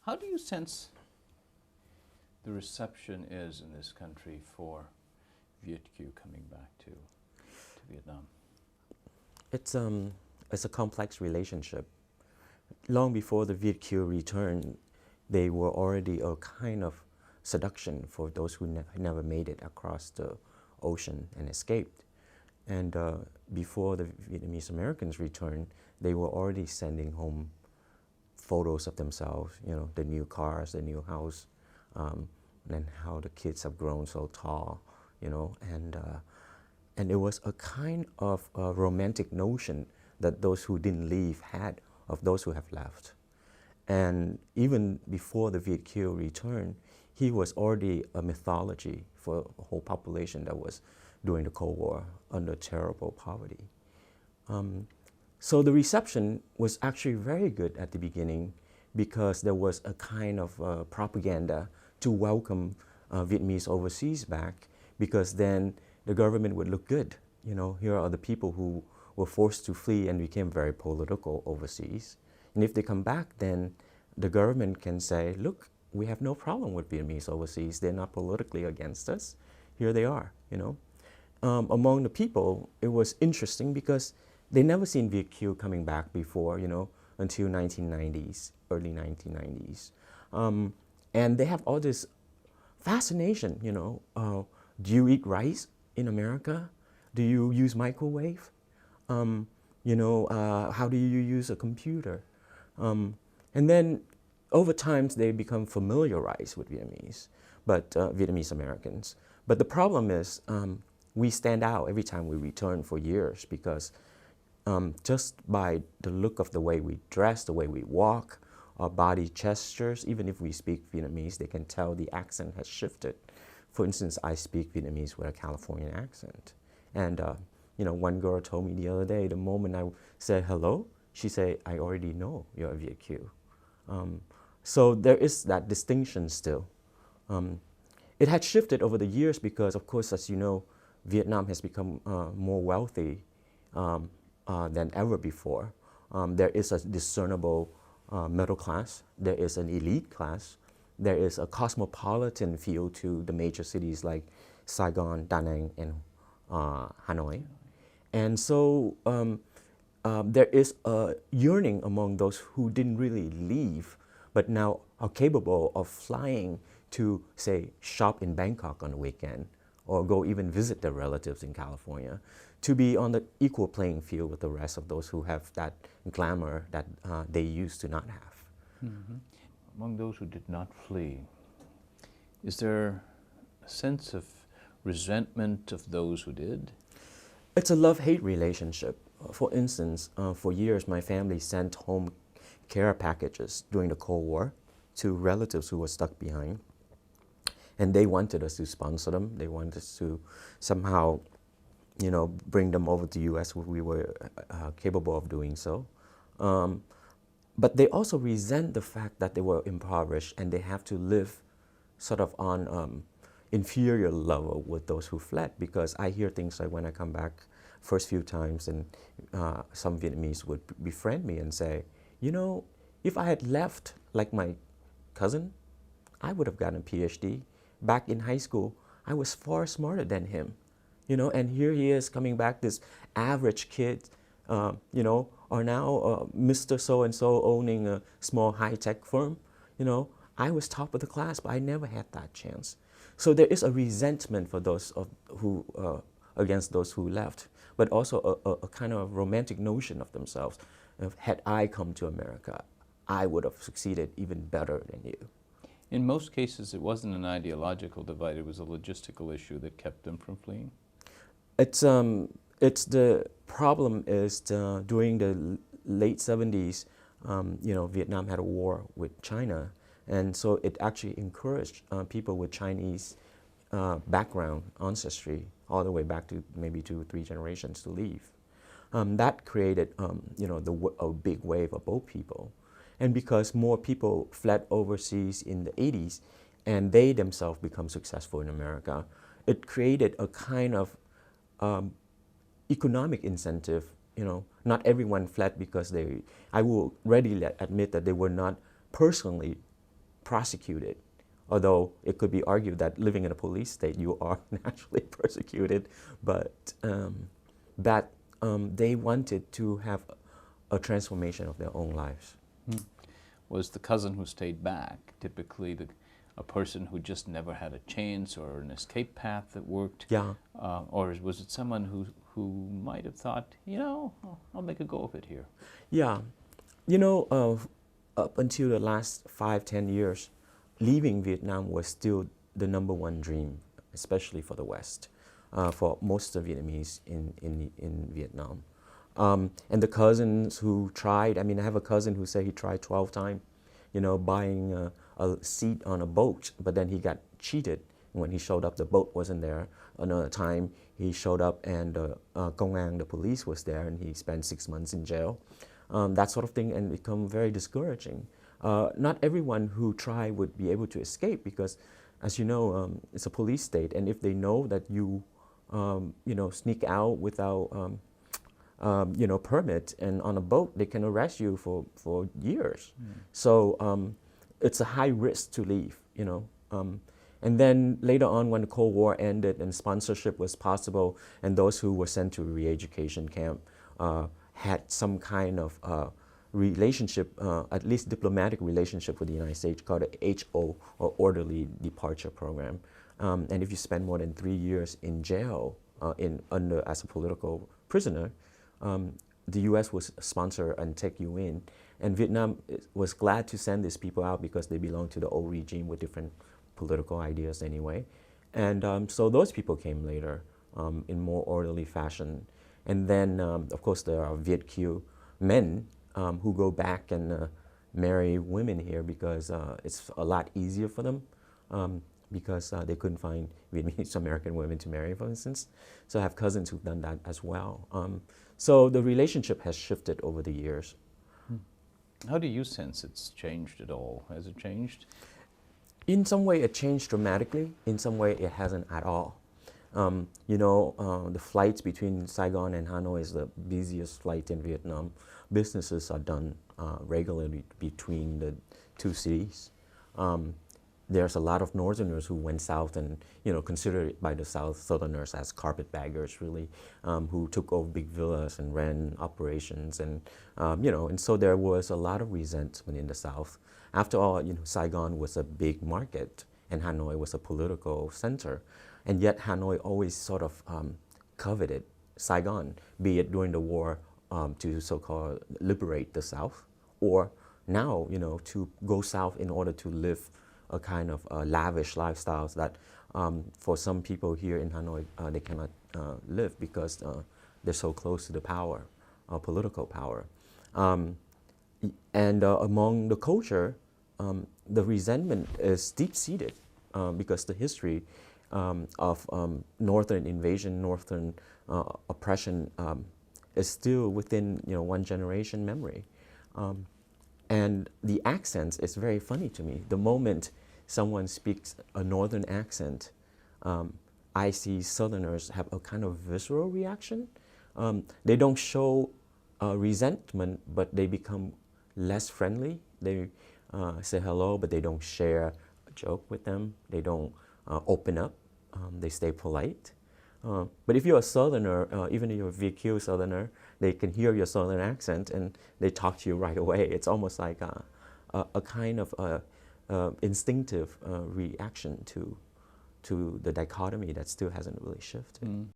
How do you sense the reception is in this country for Viet Kieu coming back to Vietnam? It's a complex relationship. Long before the Viet Kieu returned, they were already a kind of seduction for those who never made it across the ocean and escaped. And before the Vietnamese Americans returned, they were already sending home photos of themselves, you know, the new cars, the new house, and how the kids have grown so tall, you know, and it was a kind of a romantic notion that those who didn't leave had of those who have left. And even before the Viet Kieu returned, he was already a mythology for a whole population that was during the Cold War under terrible poverty. So the reception was actually very good at the beginning because there was a kind of propaganda to welcome Vietnamese overseas back, because then the government would look good. You know, here are the people who were forced to flee and became very political overseas. And if they come back, then the government can say, look, we have no problem with Vietnamese overseas. They're not politically against us. Here they are, you know. Among the people, it was interesting because they never seen Viet Kieu coming back before, you know, until 1990s, early 1990s. And they have all this fascination, you know. Do you eat rice in America? Do you use microwave? You know, how do you use a computer? And then over time, they become familiarized with Vietnamese, but Vietnamese Americans. But the problem is we stand out every time we return for years because just by the look of the way we dress, the way we walk, our body gestures, even if we speak Vietnamese, they can tell the accent has shifted. For instance, I speak Vietnamese with a Californian accent. And you know, one girl told me the other day, the moment I said hello, she said, I already know you're a Viet Kieu. So there is that distinction still. It had shifted over the years because, of course, as you know, Vietnam has become more wealthy than ever before. There is a discernible middle class. There is an elite class. There is a cosmopolitan feel to the major cities like Saigon, Da Nang, and Hanoi. And so there is a yearning among those who didn't really leave, but now are capable of flying to, say, shop in Bangkok on the weekend, or go even visit their relatives in California, to be on the equal playing field with the rest of those who have that glamour that they used to not have. Mm-hmm. Among those who did not flee, is there a sense of resentment of those who did? It's a love-hate relationship. For instance, for years my family sent home care packages during the Cold War to relatives who were stuck behind. And they wanted us to sponsor them. They wanted us to somehow, you know, bring them over to the US if we were capable of doing so. But they also resent the fact that they were impoverished and they have to live sort of on inferior level with those who fled, because I hear things like when I come back first few times and some Vietnamese would befriend me and say, you know, if I had left like my cousin, I would have gotten a PhD. Back in high school, I was far smarter than him, you know, and here he is coming back, this average kid, you know, or now Mr. So-and-so owning a small high-tech firm, you know. I was top of the class, but I never had that chance. So there is a resentment for those who, against those who left, but also a kind of romantic notion of themselves. Had I come to America, I would have succeeded even better than you. In most cases, it wasn't an ideological divide, it was a logistical issue that kept them from fleeing? It's the problem is during the late 70s, you know, Vietnam had a war with China, and so it actually encouraged people with Chinese background, ancestry, all the way back to maybe 2 or 3 generations to leave. That created, you know, a big wave of boat people. And because more people fled overseas in the 80s and they themselves become successful in America, it created a kind of economic incentive. You know, not everyone fled because I will readily admit that they were not personally prosecuted. Although it could be argued that living in a police state, you are naturally persecuted, but that they wanted to have a transformation of their own lives. Was the cousin who stayed back typically a person who just never had a chance or an escape path that worked? Yeah. Or was it someone who might have thought, you know, I'll make a go of it here? Yeah. You know, up until the last 5-10 years, leaving Vietnam was still the #1 dream, especially for the West, for most of Vietnamese in Vietnam. And the cousins who tried, I mean, I have a cousin who said he tried 12 times, you know, buying a seat on a boat, but then he got cheated. When he showed up, the boat wasn't there. Another time, he showed up and Công an, the police, was there, and he spent 6 months in jail. That sort of thing, and become very discouraging. Not everyone who try would be able to escape because, as you know, it's a police state, and if they know that you, you know, sneak out without, you know, permit and on a boat, they can arrest you for years. So it's a high risk to leave, you know. And then later on, when the Cold War ended and sponsorship was possible, and those who were sent to re-education camp had some kind of relationship, at least diplomatic relationship with the United States, called the HO, or Orderly Departure Program. And if you spend more than 3 years in jail as a political prisoner, the U.S. would sponsor and take you in. And Vietnam was glad to send these people out because they belonged to the old regime with different political ideas anyway. And so those people came later in more orderly fashion. And then, of course, there are Viet Kieu men who go back and marry women here because it's a lot easier for them because they couldn't find Vietnamese American women to marry, for instance. So I have cousins who've done that as well. So the relationship has shifted over the years. How do you sense it's changed at all? Has it changed? In some way, it changed dramatically. In some way, it hasn't at all. You know, the flights between Saigon and Hanoi is the busiest flight in Vietnam. Businesses are done regularly between the two cities. There's a lot of Northerners who went south and, you know, considered by the Southerners as carpetbaggers, really, who took over big villas and ran operations. And, you know, and so there was a lot of resentment in the South. After all, you know, Saigon was a big market and Hanoi was a political center. And yet Hanoi always sort of coveted Saigon, be it during the war to so-called liberate the South, or now, you know, to go south in order to live a kind of lavish lifestyles that for some people here in Hanoi, they cannot live because they're so close to the power, political power. And among the culture, the resentment is deep-seated because the history of northern invasion, northern oppression is still within, you know, one generation memory. And the accent is very funny to me. The moment someone speaks a northern accent, I see Southerners have a kind of visceral reaction. They don't show resentment, but they become less friendly. They say hello, but they don't share a joke with them. They don't open up. They stay polite. But if you're a Southerner, even if you're a Viet Kieu Southerner, they can hear your Southern accent and they talk to you right away. It's almost like a kind of instinctive reaction to the dichotomy that still hasn't really shifted.